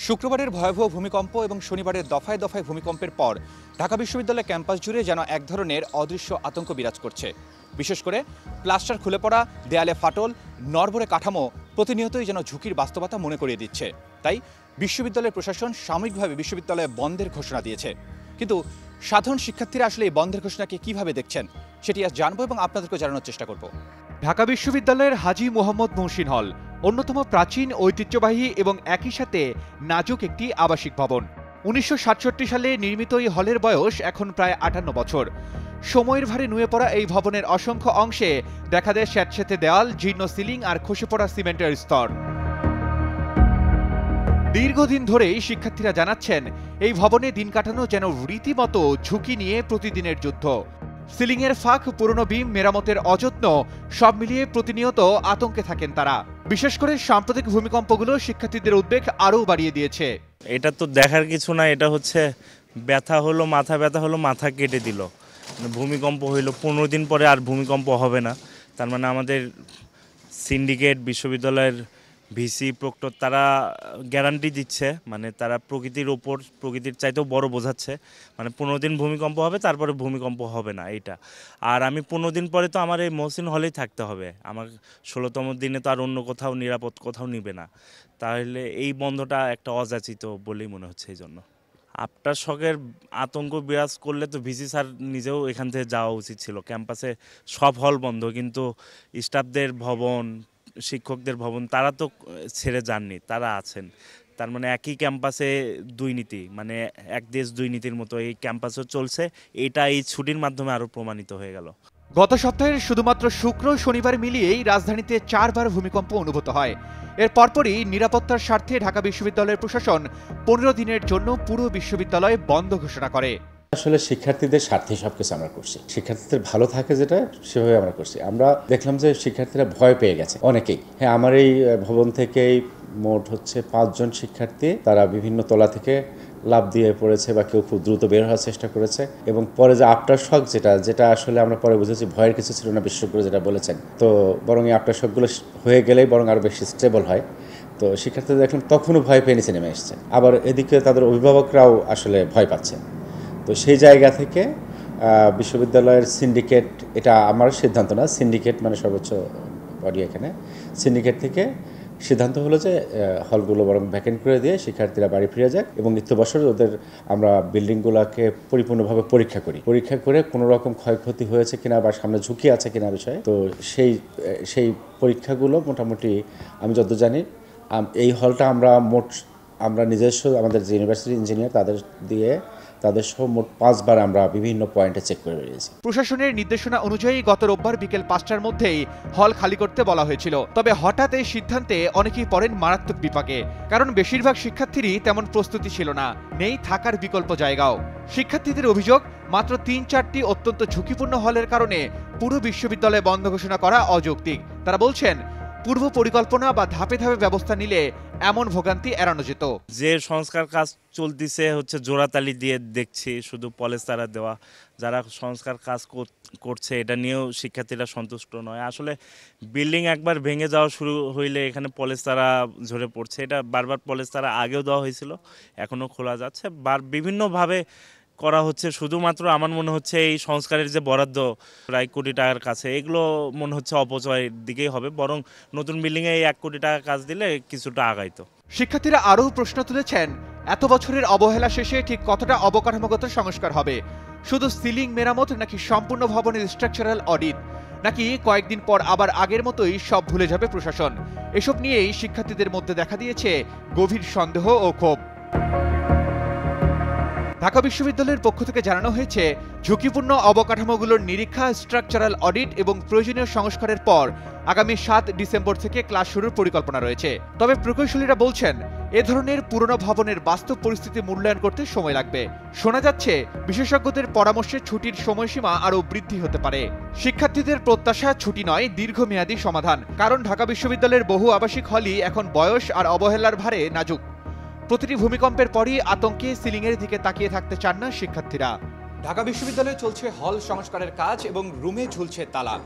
শুক্রবারের ভয়াবহ ভূমিকম্প এবং শনিবারের দফায় দফায় ভূমিকম্পের পর ঢাকা বিশ্ববিদ্যালয় ক্যাম্পাস জুড়ে যেন এক ধরনের অদৃশ্য আতঙ্ক বিরাজ করছে। বিশেষ করে প্লাস্টার খুলে পড়া, দেয়ালে ফাটল, নড়বড়ে কাঠামো প্রতিনিয়তই যেন ঝুঁকির বাস্তবতা মনে করিয়ে দিচ্ছে। তাই বিশ্ববিদ্যালয়ের প্রশাসন সাময়িকভাবে বিশ্ববিদ্যালয়ে বন্ধের ঘোষণা দিয়েছে। কিন্তু সাধারণ শিক্ষার্থীরা আসলে এই বন্ধের ঘোষণাকে কিভাবে দেখছেন সেটি আজ জানবো এবং আপনাদেরকে জানানোর চেষ্টা করব। ঢাকা বিশ্ববিদ্যালয়ের হাজী মোহাম্মদ মহসিন হল অন্যতম প্রাচীন, ঐতিহ্যবাহী এবং একই সাথে নাজুক একটি আবাসিক ভবন। 1967 সালে নির্মিত এই হলের বয়স এখন প্রায় 58 বছর। সময়ের ভারে নুয়ে পড়া এই ভবনের অসংখ্য অংশে দেখা দেয় স্যাঁতসেঁতে দেওয়াল, জীর্ণ সিলিং আর খসে পড়া সিমেন্টের স্তর। দীর্ঘদিন ধরেই শিক্ষার্থীরা জানাচ্ছেন, এই ভবনে দিন কাটানো যেন রীতিমতো ঝুঁকি নিয়ে প্রতিদিনের যুদ্ধ। সিলিংয়ের ফাঁক, পুরনো বিম, মেরামতের অযত্ন সব মিলিয়ে প্রতিনিয়ত আতঙ্কে থাকেন তারা। বিশেষ করে সাম্প্রতিক ভূমিকম্পগুলো শিক্ষার্থীদের উদ্বেগ আরও বাড়িয়ে দিয়েছে। এটা তো দেখার কিছু না, এটা হচ্ছে ব্যথা হলো, মাথা ব্যথা হলো, মাথা কেটে দিল। ভূমিকম্প হইলো, 15 দিন পরে আর ভূমিকম্প হবে না। তার মানে আমাদের সিন্ডিকেট, বিশ্ববিদ্যালয়ের ভিসি, প্রক্টর তারা গ্যারান্টি দিচ্ছে, মানে তারা প্রকৃতির চাইতেও বড় বোঝাচ্ছে। মানে 15 দিন ভূমিকম্প হবে, তারপরে ভূমিকম্প হবে না এইটা। আর আমি 15 দিন পরে তো আমার এই মহসিন হলেই থাকতে হবে। আমার 16তম দিনে তো আর অন্য কোথাও নিরাপদ কোথাও নিবে না। তাহলে এই বন্ধটা একটা অযাচিত বলেই মনে হচ্ছে। এই জন্য আফটার শকের আতঙ্ক বিরাজ করলে তো ভিসি স্যার নিজেও এখান থেকে যাওয়া উচিত ছিল। ক্যাম্পাসে সব হল বন্ধ, কিন্তু স্টাফদের ভবন, শিক্ষকদের ভবন তারা তো ছেড়ে যাননি, তারা আছেন। তার মানে একই ক্যাম্পাসে দুই নীতি, মানে এক দেশ দুই নীতির মতো এই ক্যাম্পাসও চলছে। এটা এই ছুটির মাধ্যমে আরও প্রমাণিত হয়ে গেল। গত সপ্তাহের শুধুমাত্র শুক্র শনিবার মিলিয়েই রাজধানীতে 4 বার ভূমিকম্প অনুভূত হয়। এর পরপরই নিরাপত্তার স্বার্থে ঢাকা বিশ্ববিদ্যালয়ের প্রশাসন 15 দিনের জন্য পুরো বিশ্ববিদ্যালয় বন্ধ ঘোষণা করে। আসলে শিক্ষার্থীদের স্বার্থে সবকিছু আমরা করছি, শিক্ষার্থীদের ভালো থাকে যেটা সেভাবে আমরা করছি। আমরা দেখলাম যে শিক্ষার্থীরা ভয় পেয়ে গেছে অনেকেই। হ্যাঁ, আমার এই ভবন থেকেই মোট হচ্ছে 5 জন শিক্ষার্থী তারা বিভিন্ন তলা থেকে লাফ দিয়ে পড়েছে বা কেউ খুব দ্রুত বের হওয়ার চেষ্টা করেছে। এবং পরে যে আফটার শক যেটা আসলে আমরা পরে বুঝেছি ভয়ের কিছু ছিল না, বিশেষজ্ঞরা যেটা বলেছেন, তো বরং এই আফটার শকগুলো হয়ে গেলেই বরং আরও বেশি স্টেবল হয়। তো শিক্ষার্থীরা দেখলাম তখনও ভয় পেয়ে নিচে নেমে এসছে। আবার এদিকে তাদের অভিভাবকরাও আসলে ভয় পাচ্ছে। তো সেই জায়গা থেকে বিশ্ববিদ্যালয়ের সিন্ডিকেট, এটা আমার সিদ্ধান্ত না, সিন্ডিকেট মানে সর্বোচ্চ বডি, এখানে সিন্ডিকেট থেকে সিদ্ধান্ত হলো যে হলগুলো বরং ভ্যাকেন্ট করে দিয়ে শিক্ষার্থীরা বাড়ি ফিরে যাক এবং নিত্য বছর ওদের আমরা বিল্ডিংগুলোকে পরিপূর্ণভাবে পরীক্ষা করে কোনো রকম ক্ষয়ক্ষতি হয়েছে কিনা বা সামনে ঝুঁকি আছে কিনা বিষয়ে। তো সেই পরীক্ষাগুলো মোটামুটি আমি যত জানি এই হলটা আমরা নিজস্ব আমাদের যে ইউনিভার্সিটি ইঞ্জিনিয়ার তাদের সহ মোট 5 বার আমরা বিভিন্ন পয়েন্টে চেক করে বেরিয়েছি। প্রশাসনের নির্দেশনা অনুযায়ী গত রোববার বিকেল 5টার মধ্যেই হল খালি করতে বলা হয়েছিল। তবে হঠাৎ এই সিদ্ধান্তে অনেকেই পড়েন মারাত্মক বিপাকে, কারণ বেশিরভাগ শিক্ষার্থীরই তেমন প্রস্তুতি ছিল না, নেই থাকার বিকল্প জায়গাও। শিক্ষার্থীদের অভিযোগ, মাত্র 3-4টি অত্যন্ত ঝুঁকিপূর্ণ হলের কারণে পুরো বিশ্ববিদ্যালয় বন্ধ ঘোষণা করা অযৌক্তিক। তারা বলছেন, পূর্ব পরিকল্পনা বা ধাপে ধাপে ব্যবস্থা নিলে এমন ভোগান্তি এড়ানো যেত। যে সংস্কার কাজ চলতেছে হচ্ছে জোড়াতালি দিয়ে দেখছি, শুধু পলেস্তারা দেওয়া। যারা সংস্কার কাজ করছে এটা নিয়েও শিক্ষার্থীরা সন্তুষ্ট নয়। আসলে বিল্ডিং একবার ভেঙে যাওয়া শুরু হইলে এখানে পলেস্তারা ঝরে পড়ছে। এটা বারবার পলেস্তারা আগেও দেওয়া হয়েছিল, এখনও খোলা যাচ্ছে, বিভিন্নভাবে করা হচ্ছে। শুধুমাত্র আমার মনে হচ্ছে এই সংস্কারের যে বরাদ্দ প্রায় কোটি টাকার কাছে, এগুলো মনে হচ্ছে অপচয়ের দিকেই হবে। বরং নতুন বিল্ডিংয়ে এই 1 কোটি টাকা কাজ দিলে কিছুটা আগাইতো। শিক্ষার্থীরা আরও প্রশ্ন তুলেছেন, এত বছরের অবহেলা শেষে ঠিক কতটা অবকাঠামোগত সংস্কার হবে? শুধু সিলিং মেরামত, নাকি সম্পূর্ণ ভবনের স্ট্রাকচারাল অডিট, নাকি কয়েকদিন পর আবার আগের মতোই সব ভুলে যাবে প্রশাসন? এসব নিয়েই শিক্ষার্থীদের মধ্যে দেখা দিয়েছে গভীর সন্দেহ ও ক্ষোভ। ঢাকা বিশ্ববিদ্যালয়ের পক্ষ থেকে জানানো হয়েছে, ঝুঁকিপূর্ণ অবকাঠামোগুলোর নিরীক্ষা, স্ট্রাকচারাল অডিট এবং প্রয়োজনীয় সংস্কারের পর আগামী 7 ডিসেম্বর থেকে ক্লাস শুরুর পরিকল্পনা রয়েছে। তবে প্রকৌশলীরা বলছেন, এ ধরনের পুরনো ভবনের বাস্তব পরিস্থিতি মূল্যায়ন করতে সময় লাগবে। শোনা যাচ্ছে, বিশেষজ্ঞদের পরামর্শে ছুটির সময়সীমা আরও বৃদ্ধি হতে পারে। শিক্ষার্থীদের প্রত্যাশা ছুটি নয়, দীর্ঘমেয়াদী সমাধান। কারণ ঢাকা বিশ্ববিদ্যালয়ের বহু আবাসিক হলই এখন বয়স আর অবহেলার ভারে নাজুক। প্রতিটি ভূমিকম্পের পরই আতঙ্কে সিলিংয়ের দিকে তাকিয়ে থাকতে চান না শিক্ষার্থীরা। ঢাকা বিশ্ববিদ্যালয়ে চলছে হল সংস্কারের কাজ এবং রুমে ঝুলছে তালা।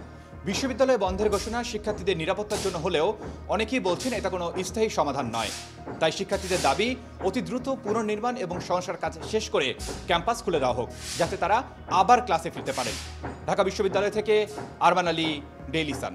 বিশ্ববিদ্যালয় বন্ধের ঘোষণা শিক্ষার্থীদের নিরাপত্তার জন্য হলেও অনেকেই বলছেন এটা কোনো স্থায়ী সমাধান নয়। তাই শিক্ষার্থীদের দাবি অতি দ্রুত পুনর্নির্মাণ এবং সংস্কার কাজ শেষ করে ক্যাম্পাস খুলে দেওয়া হোক, যাতে তারা আবার ক্লাসে ফিরতে পারেন। ঢাকা বিশ্ববিদ্যালয় থেকে আরমান আলী, ডেইলি সান।